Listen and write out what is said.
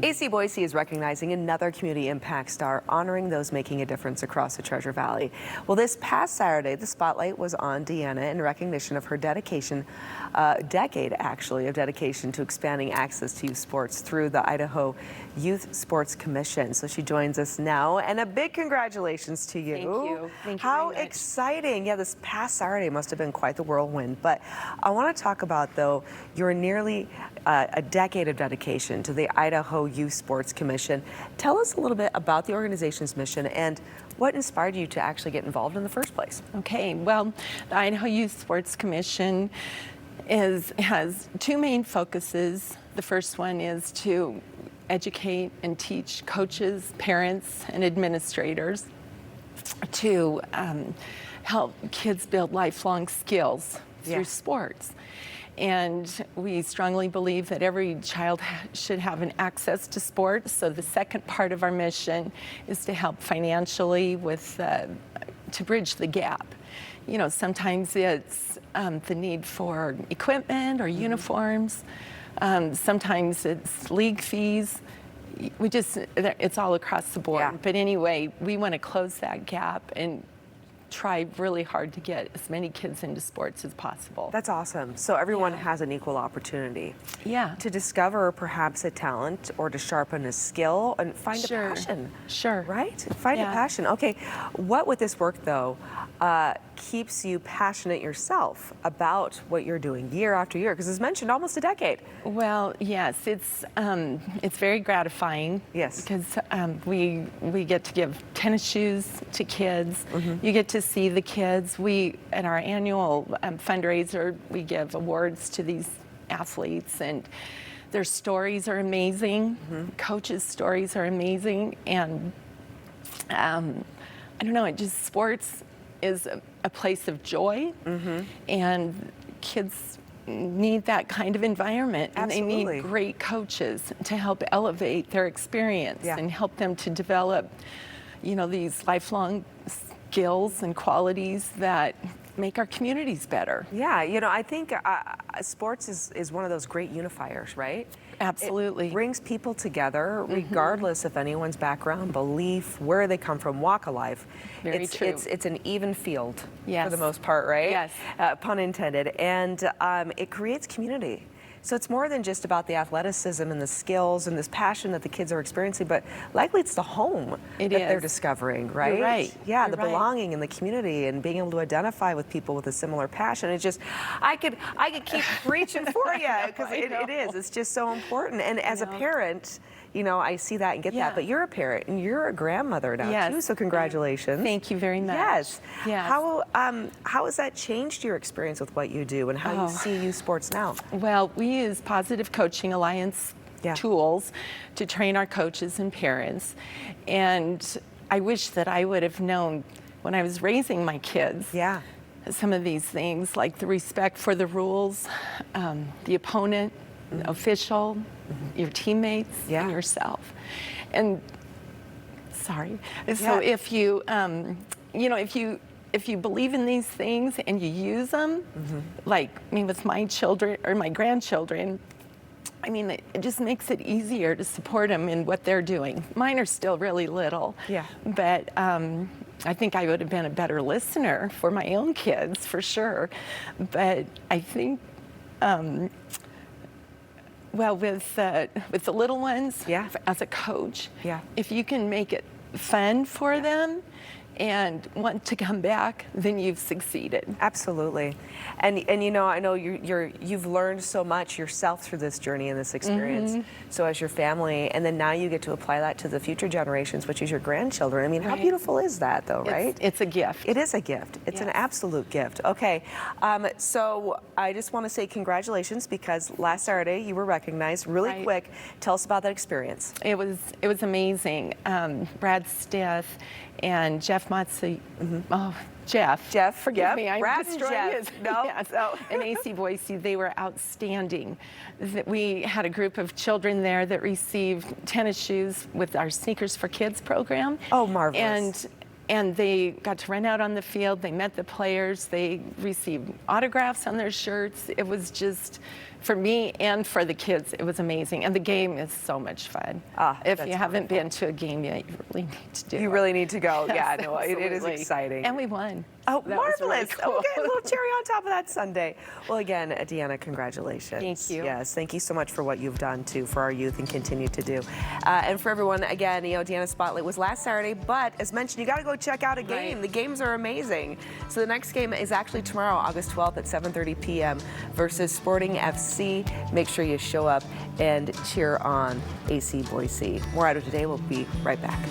AC Boise is recognizing another community impact star, honoring those making a difference across the Treasure Valley. Well, this past Saturday, the spotlight was on Deanna in recognition of her dedication, decade actually, of dedication to expanding access to youth sports through the Idaho Youth Sports Commission. So she joins us now, and a big congratulations to you. Thank you. Thank you How very much. exciting. Yeah, this past Saturday must have been quite the whirlwind. But I want to talk about, though, your nearly a decade of dedication to the Idaho Youth Sports Commission. Tell us a little bit about the organization's mission and what inspired you to actually get involved in the first place. Okay, well, the Idaho Youth Sports Commission has two main focuses. The first one is to educate and teach coaches, parents, and administrators to help kids build lifelong skills through sports. And we strongly believe that every child should have an access to sports. So the second part of our mission is to help financially with to bridge the gap. You know, sometimes it's the need for equipment or uniforms. Sometimes it's league fees. It's all across the board. Yeah. But anyway, we want to close that gap and try really hard to get as many kids into sports as possible. That's awesome. So everyone has an equal opportunity. Yeah. To discover perhaps a talent or to sharpen a skill and find a passion. Sure. Right? Find a passion. Okay. What with this work, though, keeps you passionate yourself about what you're doing year after year? Because as mentioned, almost a decade. Well, yes, it's very gratifying. Yes. Because we get to give tennis shoes to kids. You get to see the kids. At our annual fundraiser, we give awards to these athletes, and their stories are amazing. Coaches' stories are amazing, and I don't know. Sports is a place of joy, and kids need that kind of environment. Absolutely. And they need great coaches to help elevate their experience and help them to develop, these lifelong skills and qualities that make our communities better. Yeah, I think sports is one of those great unifiers, right? Absolutely. It brings people together regardless of anyone's background, belief, where they come from, walk of life. Very true. It's an even field Yes. for the most part, right? Yes. Pun intended. And it creates community. So it's more than just about the athleticism and the skills and this passion that the kids are experiencing, but likely it's the home that they're discovering, right? You're right. Yeah, You're the belonging in the community and being able to identify with people with a similar passion. It's just, I could keep preaching for you because it is. It's just so important. And as a parent, I see that and get that. But you're a parent and you're a grandmother now too. So congratulations. Thank you very much. Yes. Yes. How has that changed your experience with what you do and how you see youth sports now? Well, we use Positive Coaching Alliance tools to train our coaches and parents. And I wish that I would have known when I was raising my kids some of these things, like the respect for the rules, the opponent, the official, your teammates, and yourself. And so if you, if you believe in these things and you use them, like me with my children or my grandchildren, it just makes it easier to support them in what they're doing. Mine are still really little, but I think I would have been a better listener for my own kids, for sure. But I think, well, with the little ones, as a coach, if you can make it fun for them and want to come back, then you've succeeded. Absolutely. And I know you've learned so much yourself through this journey and this experience. So as your family, and then now you get to apply that to the future generations, which is your grandchildren. How beautiful is that, though, right? It's a gift. It is a gift. It's an absolute gift. Okay. So I just want to say congratulations, because last Saturday you were recognized. Really quick, tell us about that experience. It was amazing. Brad Stith and Jeff Motzi. Jeff, forgive me, I'm destroying his. And AC Boise, they were outstanding. We had a group of children there that received tennis shoes with our Sneakers for Kids program. Oh, marvelous. And And they got to run out on the field. They met the players. They received autographs on their shirts. It was just, for me and for the kids, it was amazing. And the game is so much fun. If you haven't been to a game yet, you really need to do it. You really need to go. Yes, Yeah, no, it is exciting. And we won. Oh, That was really marvelous. cool. Okay, a little cherry on top of that Sunday. Well, again, Deanna, congratulations. Thank you. Yes, thank you so much for what you've done, too, for our youth and continue to do. And for everyone, again, Deanna Spotlight was last Saturday, but as mentioned, you got to go check out a game. Right. The games are amazing. So the next game is actually tomorrow, August 12th at 7:30 p.m. versus Sporting FC. Make sure you show up and cheer on AC Boise. More Idaho Today. We'll be right back.